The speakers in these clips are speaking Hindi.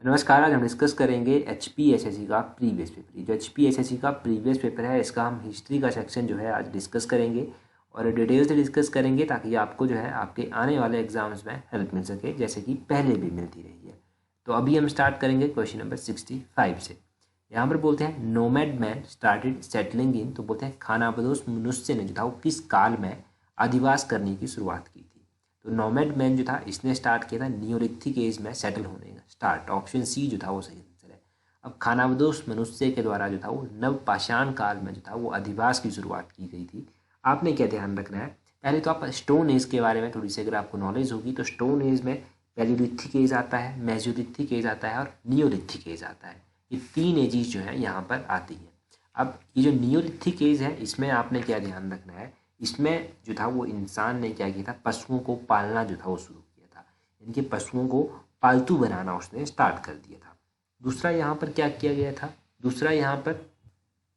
नमस्कार। आज हम डिस्कस करेंगे HPSSC का प्रीवियस पेपर। जो HPSSC का प्रीवियस पेपर है इसका हम हिस्ट्री का सेक्शन जो है आज डिस्कस करेंगे और डिटेल से डिस्कस करेंगे ताकि आपको जो है आपके आने वाले एग्जाम्स में हेल्प मिल सके, जैसे कि पहले भी मिलती रही है। तो अभी हम स्टार्ट करेंगे क्वेश्चन नंबर 65 से। यहाँ पर बोलते हैं nomad man started settling in, तो बोलते हैं खानाबदोश मनुष्य ने जो था वो किस काल में अधिवास करने की शुरुआत की थी। तो नोमैड मैन जो था इसने स्टार्ट किया था नियोलिथिक एज में सेटल होने का स्टार्ट। ऑप्शन सी जो था वो सही आंसर है। अब खानाबदोश मनुष्य के द्वारा जो था वो नवपाषाण काल में जो था वो अधिवास की शुरुआत की गई थी। आपने क्या ध्यान रखना है, पहले तो आप स्टोन एज के बारे में थोड़ी सी अगर आपको नॉलेज होगी तो स्टोन एज में पैलियोलिथिक एज आता है, मेसोलिथिक एज आता है और नियोलिथिक एज आता है। ये तीन एजेस जो है यहाँ पर आती हैं। अब ये जो नियोलिथिक एज है इसमें आपने क्या ध्यान रखना है, इसमें जो था वो इंसान ने क्या किया था, पशुओं को पालना जो था वो शुरू किया था। इनके पशुओं को पालतू बनाना उसने स्टार्ट कर दिया था। दूसरा यहाँ पर क्या किया गया था, दूसरा यहाँ पर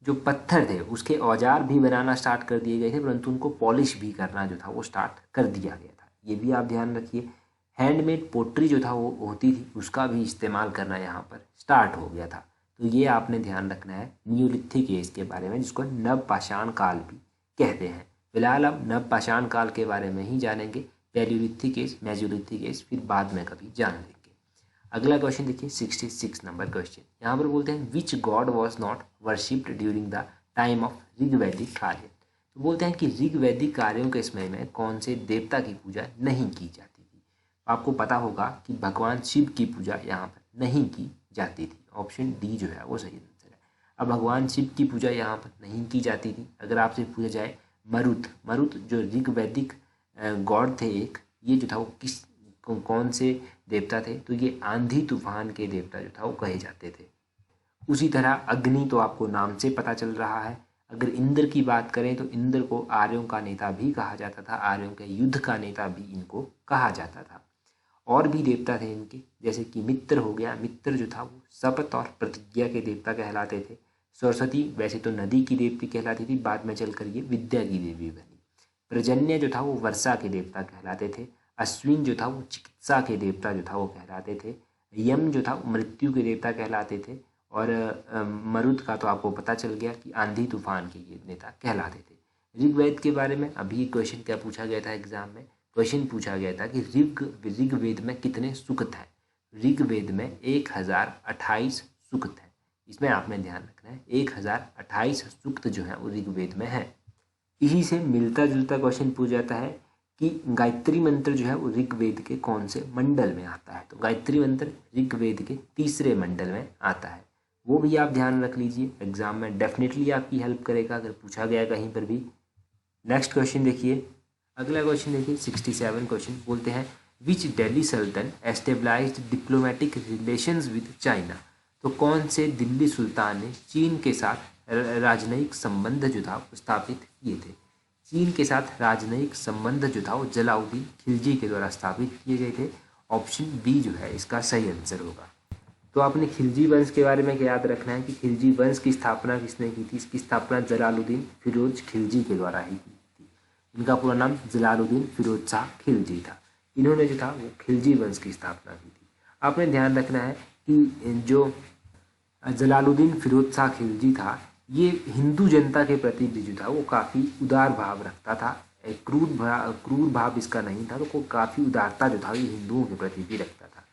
जो पत्थर थे उसके औजार भी बनाना स्टार्ट कर दिए गए थे, परंतु उनको पॉलिश भी करना जो था वो स्टार्ट कर दिया गया था। ये भी आप ध्यान रखिए। हैंडमेड पोट्री जो था वो होती थी, उसका भी इस्तेमाल करना यहाँ पर स्टार्ट हो गया था। तो ये आपने ध्यान रखना है नियोलिथिक एज के बारे में, जिसको नवपाषाण काल भी कहते हैं। फिलहाल अब नवपाषाण काल के बारे में ही जानेंगे, पैलियोलिथिक एज, मेसोलिथिक एज फिर बाद में कभी जान लेंगे। अगला क्वेश्चन देखिए 66 नंबर क्वेश्चन। यहाँ पर बोलते हैं which God was not worshipped during the time of Rigvedic कार्य। तो बोलते हैं कि ऋग्वैदिक कार्यों के समय में कौन से देवता की पूजा नहीं की जाती थी। आपको पता होगा कि भगवान शिव की पूजा यहाँ पर नहीं की जाती थी। ऑप्शन डी जो है वो सही आंसर है। अब भगवान शिव की पूजा यहाँ पर नहीं की जाती थी। अगर आपसे पूछा जाए मरुत जो ऋग्वैदिक गॉड थे एक, ये जो था वो कौन से देवता थे, तो ये आंधी तूफान के देवता जो था वो कहे जाते थे। उसी तरह अग्नि तो आपको नाम से पता चल रहा है। अगर इंद्र की बात करें तो इंद्र को आर्यों का नेता भी कहा जाता था, आर्यों के युद्ध का नेता भी इनको कहा जाता था। और भी देवता थे इनके, जैसे कि मित्र हो गया, मित्र जो था वो शपथ और प्रतिज्ञा के देवता कहलाते थे। सरस्वती वैसे तो नदी की देवी कहलाती थी, बाद में चलकर ये विद्या की देवी बनी। पर्जन्य जो था वो वर्षा के देवता कहलाते थे। अश्विन जो था वो चिकित्सा के देवता जो था वो कहलाते थे। यम जो था वो मृत्यु के देवता कहलाते थे। और मरुत का तो आपको पता चल गया कि आंधी तूफान के ये नेता कहलाते थे। ऋग्वेद के बारे में अभी क्वेश्चन क्या पूछा गया था एग्जाम में, क्वेश्चन पूछा गया था कि ऋग्वेद में कितने सूक्त हैं। ऋग्वेद में 1028 सूक्त हैं। इसमें आपने ध्यान रखना है 1028 सूक्त जो है वो ऋग्वेद में है। इसी से मिलता जुलता क्वेश्चन पूछ जाता है कि गायत्री मंत्र जो है वो ऋग्वेद के कौन से मंडल में आता है। तो गायत्री मंत्र ऋग्वेद के तीसरे मंडल में आता है। वो भी आप ध्यान रख लीजिए, एग्जाम में डेफिनेटली आपकी हेल्प करेगा अगर पूछा गया कहीं पर भी। नेक्स्ट क्वेश्चन देखिए, अगला क्वेश्चन देखिए 67 क्वेश्चन। बोलते हैं which Delhi sultan established diplomatic relations with China. तो कौन से दिल्ली सुल्तान ने चीन के साथ राजनयिक संबंध जो था स्थापित किए थे। चीन के साथ राजनयिक संबंध जो था वो जलाउद्दीन खिलजी के द्वारा स्थापित किए गए थे। ऑप्शन बी जो है इसका सही आंसर होगा। तो आपने खिलजी वंश के बारे में क्या याद रखना है कि खिलजी वंश की स्थापना किसने की थी। इसकी स्थापना जलालुद्दीन फिरोज खिलजी के द्वारा ही की थी। इनका पूरा नाम जलालुद्दीन फिरोज शाह खिलजी था। इन्होंने जो था वो खिलजी वंश की स्थापना की थी। आपने ध्यान रखना है कि जो जलालुद्दीन फिरोज शाह खिलजी था ये हिंदू जनता के प्रति भी जो था वो काफ़ी उदार भाव रखता था। क्रूर भाव इसका नहीं था, तो वो काफ़ी उदारता जो था ये हिंदुओं के प्रति भी रखता था।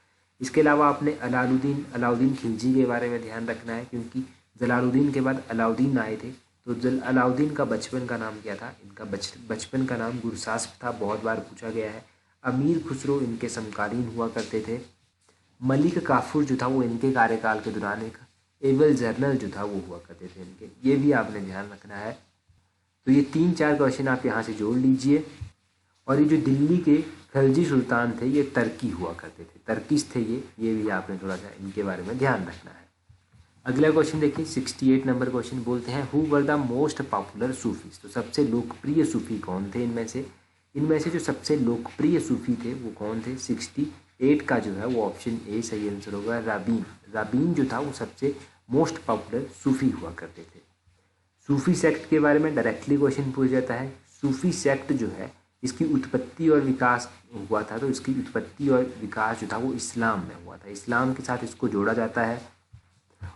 इसके अलावा आपने अलाउद्दीन खिलजी के बारे में ध्यान रखना है, क्योंकि जलालुद्दीन के बाद अलाउद्दीन आए थे। तो अलाउद्दीन का बचपन का नाम क्या था, इनका बचपन का नाम गुरसास्प था, बहुत बार पूछा गया है। अमीर खुसरो इनके समकालीन हुआ करते थे। मलिक काफूर जो था वो इनके कार्यकाल के दौरान एक एवल जर्नल जो था वो हुआ करते थे इनके, ये भी आपने ध्यान रखना है। तो ये 3-4 क्वेश्चन आप यहाँ से जोड़ लीजिए। और ये जो दिल्ली के खिलजी सुल्तान थे ये तर्की हुआ करते थे, तर्किश थे ये भी आपने थोड़ा सा इनके बारे में ध्यान रखना है। अगला क्वेश्चन देखिए 68 नंबर क्वेश्चन। बोलते हैं who were the most popular Sufis. तो सबसे लोकप्रिय सूफी कौन थे इनमें से जो सबसे लोकप्रिय सूफी थे वो कौन थे। 68 का जो है वो ऑप्शन ए सही आंसर होगा। राबीन जो था वो सबसे मोस्ट पॉपुलर सूफी हुआ करते थे। सूफी सेक्ट के बारे में डायरेक्टली क्वेश्चन पूछ जाता है। सूफी सेक्ट जो है इसकी उत्पत्ति और विकास हुआ था, तो इसकी उत्पत्ति और विकास जो था वो इस्लाम में हुआ था। इस्लाम के साथ इसको जोड़ा जाता है।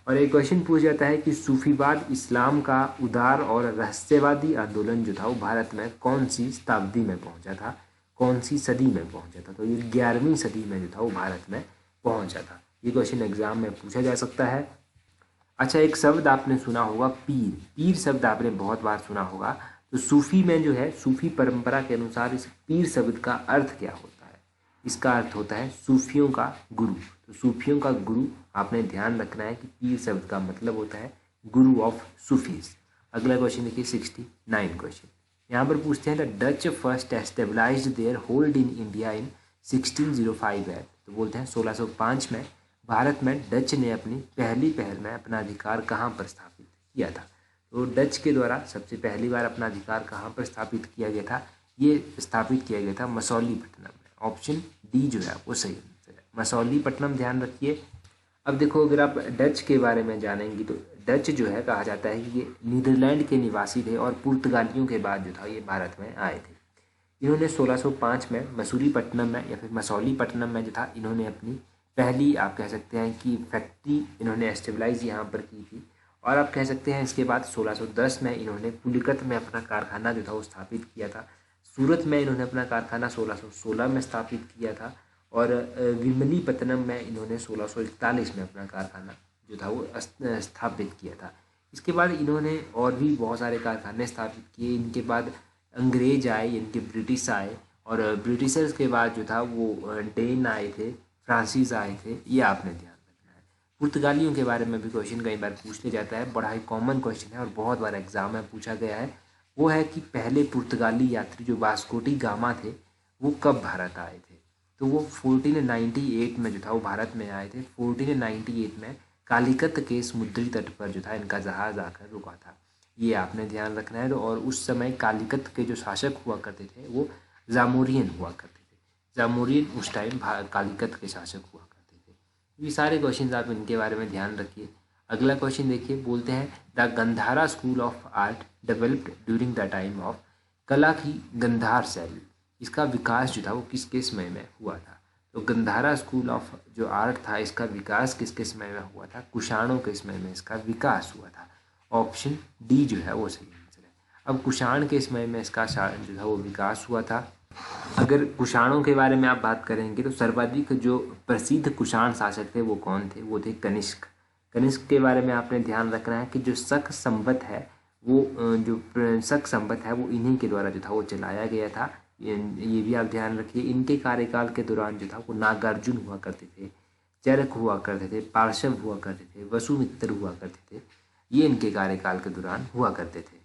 और एक क्वेश्चन पूछ जाता है कि सूफीवाद इस्लाम का उदार और रहस्यवादी आंदोलन जो था वो भारत में कौन सी शताब्दी में पहुंचा था, कौन सी सदी में पहुंचा था? तो ये 11वीं सदी में जो था वो भारत में पहुंचा था। ये क्वेश्चन एग्जाम में पूछा जा सकता है। अच्छा, एक शब्द आपने सुना होगा पीर। पीर शब्द आपने बहुत बार सुना होगा। तो सूफी में जो है, सूफी परंपरा के अनुसार इस पीर शब्द का अर्थ क्या होता है? इसका अर्थ होता है सूफियों का गुरु। तो सूफियों का गुरु आपने ध्यान रखना है कि पीर शब्द का मतलब होता है गुरु ऑफ सूफीज। अगला क्वेश्चन देखिए 69 क्वेश्चन। यहाँ पर पूछते हैं the Dutch first established their hold in India in 1605 है। तो बोलते हैं 1605 में भारत में डच ने अपनी पहली पहल में अपना अधिकार कहाँ पर स्थापित किया था? तो डच के द्वारा सबसे पहली बार अपना अधिकार कहाँ पर स्थापित किया गया था? ये स्थापित किया गया था मसौलीपट्टनम में। ऑप्शन डी जो है वो सही आंसर है, मसौलीपट्टनम। ध्यान रखिए। अब देखो, अगर आप डच के बारे में जानेंगे तो डच जो है कहा जाता है कि ये नीदरलैंड के निवासी थे और पुर्तगालियों के बाद जो था ये भारत में आए थे। इन्होंने 1605 में मसूलीपट्टनम में या फिर मसौलीपट्टनम में जो था इन्होंने अपनी पहली, आप कह सकते हैं कि फैक्ट्री इन्होंने एस्टेब्लाइज यहाँ पर की थी। और आप कह सकते हैं इसके बाद 1610 में इन्होंने पुलिकत में अपना कारखाना जो था वो स्थापित किया था। सूरत में इन्होंने अपना कारखाना 1616 में स्थापित किया था। और विमलीपत्तनम में इन्होंने 1641 में अपना कारखाना जो था वो स्थापित किया था। इसके बाद इन्होंने और भी बहुत सारे कारखाने स्थापित किए। इनके बाद अंग्रेज आए, इनके ब्रिटिश आए, और ब्रिटिशर्स के बाद जो था वो डेन आए थे, फ्रांसीस आए थे। ये आपने ध्यान रखना है। पुर्तगालियों के बारे में भी क्वेश्चन कई बार पूछ लिया जाता है, बड़ा ही कॉमन क्वेश्चन है और बहुत बार एग्जाम में पूछा गया है। वो है कि पहले पुर्तगाली यात्री जो वास्को डी गामा थे वो कब भारत आए थे? तो वो 1498 में जो था वो भारत में आए थे। 1498 में कालीकत के समुद्री तट पर जो था इनका जहाज आकर रुका था। ये आपने ध्यान रखना है। तो और उस समय कालीकत के जो शासक हुआ करते थे वो जामोरियन हुआ करते थे। जामोरियन उस टाइम कालीकत के शासक हुआ करते थे। ये सारे क्वेश्चन आप इनके बारे में ध्यान रखिए। अगला क्वेश्चन देखिए, बोलते हैं the Gandhara school of art developed during the time of. कला की गंधार शैली, इसका विकास जो था वो किसके समय में हुआ था? तो गंधारा स्कूल ऑफ जो आर्ट था इसका विकास किसके समय में हुआ था? कुषाणों के समय में इसका विकास हुआ था। ऑप्शन डी जो है वो सही आंसर है। अब कुषाण के समय में इसका जो था वो विकास हुआ था। अगर कुषाणों के बारे में आप बात करेंगे तो सर्वाधिक जो प्रसिद्ध कुषाण शासक थे वो कौन थे? वो थे कनिष्क। कनिष्क के बारे में आपने ध्यान रखना है कि जो शक संवत है वो जो शक संवत है वो इन्हीं के द्वारा जो था वो चलाया गया था। ये भी आप ध्यान रखिए। इनके कार्यकाल के दौरान जो था वो नागार्जुन हुआ करते थे, चरक हुआ करते थे, पार्श्व हुआ करते थे, वसुमित्र हुआ करते थे। ये इनके कार्यकाल के दौरान हुआ करते थे।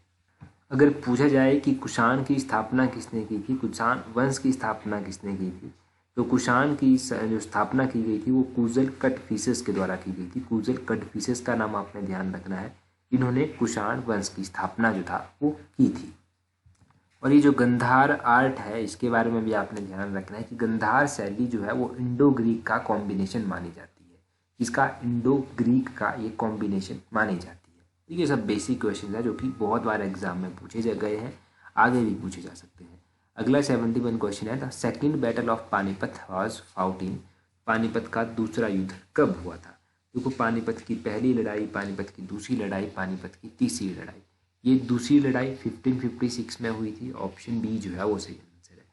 अगर पूछा जाए कि कुषाण की स्थापना किसने की थी, कुषाण वंश की स्थापना किसने की थी, तो कुषाण की जो स्थापना की गई थी वो कूजल कटफिसेस के द्वारा की गई थी। कूजल कटफिसेस का नाम आपने ध्यान रखना है। इन्होंने कुषाण वंश की स्थापना जो था वो की थी। और ये जो गंधार आर्ट है इसके बारे में भी आपने ध्यान रखना है कि गंधार शैली जो है वो इंडो ग्रीक का कॉम्बिनेशन मानी जाती है। इसका इंडो ग्रीक का ये कॉम्बिनेशन मानी जाती है। ठीक है, सब बेसिक क्वेश्चन है जो कि बहुत बार एग्जाम में पूछे जा गए हैं, आगे भी पूछे जा सकते हैं। अगला 71 क्वेश्चन है the second battle of Panipat was fought in. Panipat का दूसरा युद्ध कब हुआ था? देखो, पानीपत की पहली लड़ाई, पानीपत की दूसरी लड़ाई, पानीपत की तीसरी लड़ाई। ये दूसरी लड़ाई 1556 में हुई थी। ऑप्शन बी जो है वो सही आंसर है।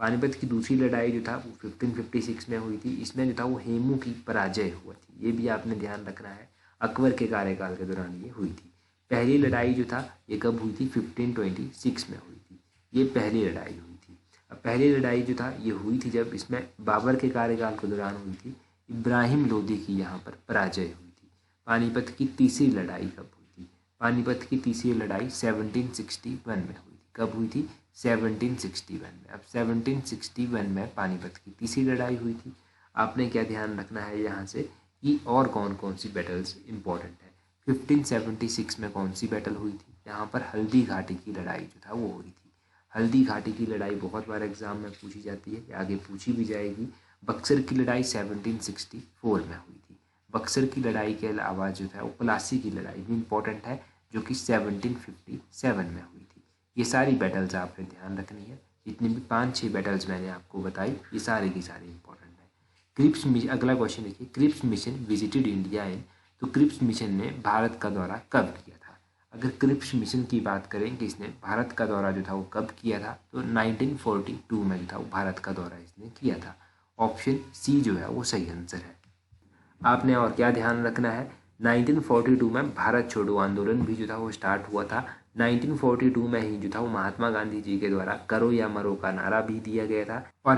पानीपत की दूसरी लड़ाई जो था वो 1556 में हुई थी। इसमें जो था वो हेमू की पराजय हुआ थी। ये भी आपने ध्यान रखना है। अकबर के कार्यकाल के दौरान ये हुई थी। पहली लड़ाई जो था ये कब हुई थी? 1526 में हुई थी। ये पहली लड़ाई हुई थी। अब पहली लड़ाई जो था ये हुई थी जब इसमें बाबर के कार्यकाल के दौरान हुई थी। इब्राहिम लोदी की यहाँ पर पराजय हुई थी। पानीपत की तीसरी लड़ाई कब हुई थी? पानीपत की तीसरी लड़ाई 1761 में हुई थी। कब हुई थी? 1761 में। अब 1761 में पानीपत की तीसरी लड़ाई हुई थी। आपने क्या ध्यान रखना है यहाँ से कि और कौन कौन सी बैटल्स इंपॉर्टेंट है। 1576 में कौन सी बैटल हुई थी? यहाँ पर हल्दी घाटी की लड़ाई जो था वो हुई थी। हल्दी घाटी की लड़ाई बहुत बार एग्जाम में पूछी जाती है, आगे पूछी भी जाएगी। बक्सर की लड़ाई 1764 में हुई थी। बक्सर की लड़ाई के अलावा जो था वो प्लासी की लड़ाई भी इंपॉर्टेंट है जो कि 1757 में हुई थी। ये सारी बैटल्स आपने ध्यान रखनी है। जितनी भी 5-6 बैटल्स मैंने आपको बताई ये सारी की सारी इंपॉर्टेंट है। क्रिप्स मिशन, अगला क्वेश्चन देखिए, Cripps Mission visited India in, तो क्रिप्स मिशन ने भारत का दौरा कब किया था? अगर क्रिप्स मिशन की बात करें कि इसने भारत का दौरा जो था वो कब किया था, तो 1942 में जो था वो भारत का दौरा इसने किया था। ऑप्शन सी जो है वो सही आंसर है। आपने और क्या ध्यान रखना है, 1942 में भारत छोड़ो आंदोलन भी जो था वो स्टार्ट हुआ था। 1942 में ही जो था वो महात्मा गांधी जी के द्वारा करो या मरो का नारा भी दिया गया था। और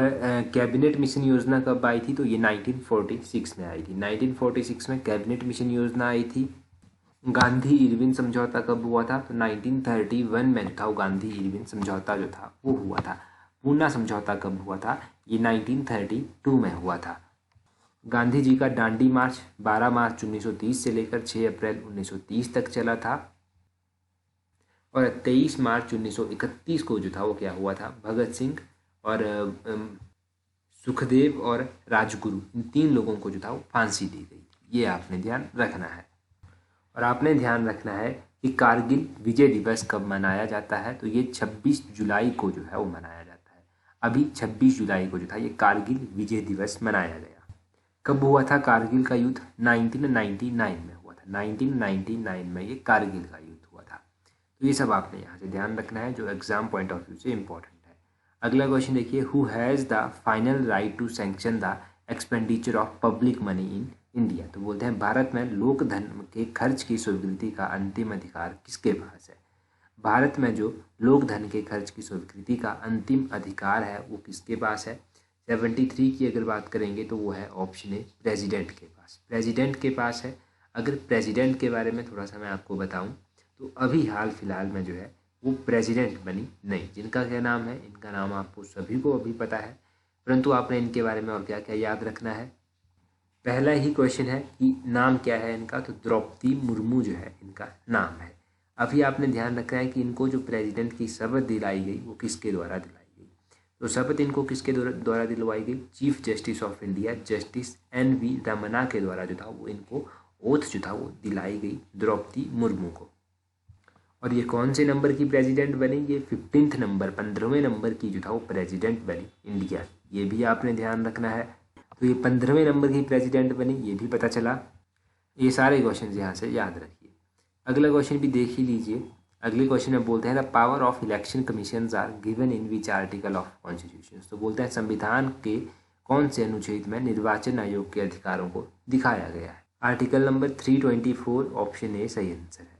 कैबिनेट मिशन योजना कब आई थी, तो ये 1946 में आई थी। 1946 में कैबिनेट मिशन योजना आई थी। गांधी इरविन समझौता कब हुआ था, तो 1931 में जो था वो गांधी इरविन समझौता जो था वो हुआ था। पूना समझौता कब हुआ था, ये 1932 में हुआ था। गांधी जी का दांडी मार्च 12 मार्च 1930 से लेकर 6 अप्रैल 1930 तक चला था। और 23 मार्च 1931 को जो था वो क्या हुआ था, भगत सिंह और सुखदेव और राजगुरु, इन 3 लोगों को जो था वो फांसी दी गई। ये आपने ध्यान रखना है। और आपने ध्यान रखना है कि कारगिल विजय दिवस कब मनाया जाता है, तो ये 26 जुलाई को जो है वो मनाया जाता है। अभी 26 जुलाई को जो था ये कारगिल विजय दिवस मनाया गया। कब हुआ था कारगिल का युद्ध, 1999 में हुआ था। 1999 में ये कारगिल का युद्ध हुआ था। तो ये सब आपने यहाँ से ध्यान रखना है जो एग्जाम पॉइंट ऑफ व्यू से इंपॉर्टेंट है। अगला क्वेश्चन देखिए, who has the final right to sanction the expenditure of public money in India, तो बोलते हैं भारत में लोक धन के खर्च की स्वीकृति का अंतिम अधिकार किसके पास है? भारत में जो लोक धन के खर्च की स्वीकृति का अंतिम अधिकार है वो किसके पास है? 73 की अगर बात करेंगे तो वो है ऑप्शन ए, प्रेसिडेंट के पास। प्रेसिडेंट के पास है। अगर प्रेसिडेंट के बारे में थोड़ा सा मैं आपको बताऊं तो अभी हाल फिलहाल में जो है वो प्रेसिडेंट बनी नहीं। जिनका क्या नाम है, इनका नाम आपको सभी को अभी पता है, परंतु आपने इनके बारे में और क्या क्या याद रखना है। पहला ही क्वेश्चन है कि नाम क्या है इनका, तो द्रौपदी मुर्मू जो है इनका नाम है। अभी आपने ध्यान रखना है कि इनको जो प्रेसिडेंट की शपथ दिलाई गई वो किसके द्वारा दिलाई गई, तो शपथ इनको किसके द्वारा दिलवाई गई? Chief justice of India justice NV Ramana के द्वारा जो था वो इनको ओथ जो था वो दिलाई गई द्रौपदी मुर्मू को। और ये कौन से नंबर की प्रेसिडेंट बनी? ये 15th नंबर, 15वें नंबर की जो था वो प्रेसिडेंट बनी इंडिया। ये भी आपने ध्यान रखना है। तो ये 15वें नंबर की प्रेसिडेंट बनी, ये भी पता चला। ये सारे क्वेश्चन यहाँ से याद रखिए। अगला क्वेश्चन भी देख ही लीजिए। अगले क्वेश्चन में बोलते हैं the power of election commission are given in which article of constitution, तो बोलते हैं संविधान के कौन से अनुच्छेद में निर्वाचन आयोग के अधिकारों को दिखाया गया है? आर्टिकल नंबर 324, ऑप्शन ए सही आंसर है।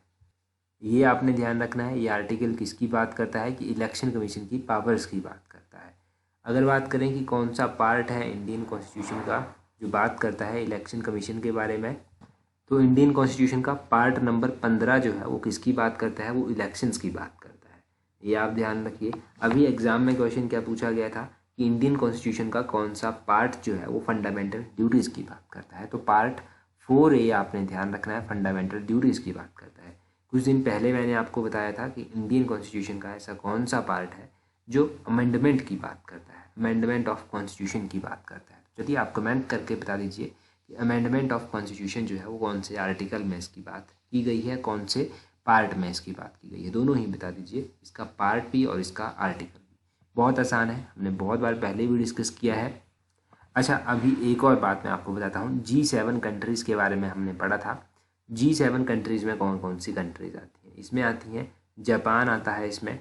ये आपने ध्यान रखना है। ये आर्टिकल किसकी बात करता है कि इलेक्शन कमीशन की पावर्स की बात करता है। अगर बात करें कि कौन सा पार्ट है इंडियन कॉन्स्टिट्यूशन का जो बात करता है इलेक्शन कमीशन के बारे में, तो इंडियन कॉन्स्टिट्यूशन का पार्ट नंबर 15 जो है वो किसकी बात करता है? वो इलेक्शंस की बात करता है। ये आप ध्यान रखिए। अभी एग्जाम में क्वेश्चन क्या पूछा गया था कि इंडियन कॉन्स्टिट्यूशन का कौन सा पार्ट जो है वो फंडामेंटल ड्यूटीज़ की बात करता है, तो पार्ट 4A आपने ध्यान रखना है, फंडामेंटल ड्यूटीज़ की बात करता है। कुछ दिन पहले मैंने आपको बताया था कि इंडियन कॉन्स्टिट्यूशन का ऐसा कौन सा पार्ट है जो अमेंडमेंट की बात करता है, अमेंडमेंट ऑफ कॉन्स्टिट्यूशन की बात करता है। चलिए आप कमेंट करके बता दीजिए कि अमेंडमेंट ऑफ कॉन्स्टिट्यूशन जो है वो कौन से आर्टिकल में इसकी बात की गई है, कौन से पार्ट में इसकी बात की गई है, दोनों ही बता दीजिए, इसका पार्ट भी और इसका आर्टिकल भी। बहुत आसान है, हमने बहुत बार पहले भी डिस्कस किया है। अच्छा, अभी एक और बात मैं आपको बताता हूँ। G7 कंट्रीज़ के बारे में हमने पढ़ा था। G7 कंट्रीज़ में कौन कौन सी कंट्रीज़ आती हैं? इसमें आती हैं जापान आता है, इसमें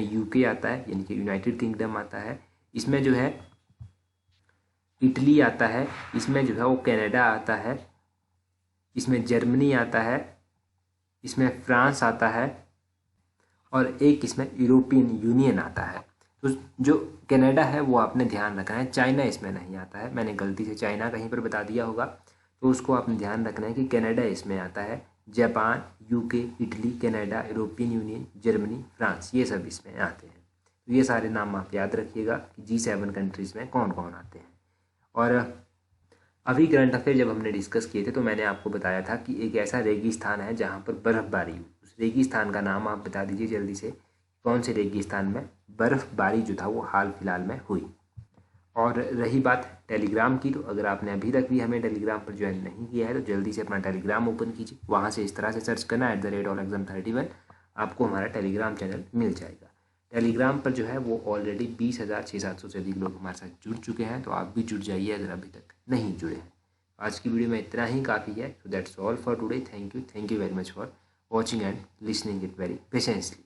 UK आता है यानी कि यूनाइटेड किंगडम आता है, इसमें जो है इटली आता है, इसमें जो है वो कनाडा आता है, इसमें जर्मनी आता है, इसमें फ्रांस आता है और एक इसमें यूरोपियन यूनियन आता है। तो जो कनाडा है वो आपने ध्यान रखना है, चाइना इसमें नहीं आता है। मैंने गलती से चाइना कहीं पर बता दिया होगा तो उसको आपने ध्यान रखना है कि कनाडा इसमें आता है। Japan, UK, Italy, Canada, European union, Germany, France, ये सब इसमें आते हैं। तो ये सारे नाम आप याद रखिएगा कि G7 कंट्रीज़ में कौन कौन आते हैं। और अभी करंट अफेयर जब हमने डिस्कस किए थे तो मैंने आपको बताया था कि एक ऐसा रेगिस्तान है जहाँ पर बर्फ़बारी हुई। उस रेगिस्तान का नाम आप बता दीजिए जल्दी से, कौन से रेगिस्तान में बर्फ़बारी जो था वो हाल फिलहाल में हुई। और रही बात टेलीग्राम की, तो अगर आपने अभी तक भी हमें टेलीग्राम पर ज्वाइन नहीं किया है तो जल्दी से अपना टेलीग्राम ओपन कीजिए। वहाँ से इस तरह से सर्च करना @allexam31, आपको हमारा टेलीग्राम चैनल मिल जाएगा। टेलीग्राम पर जो है वो ऑलरेडी 20,600 से अधिक लोग हमारे साथ जुड़ चुके हैं, तो आप भी जुड़ जाइए अगर अभी तक नहीं जुड़े हैं। आज की वीडियो में इतना ही काफ़ी है। So that's all for today. Thank you very much for watching and listening it very patiently.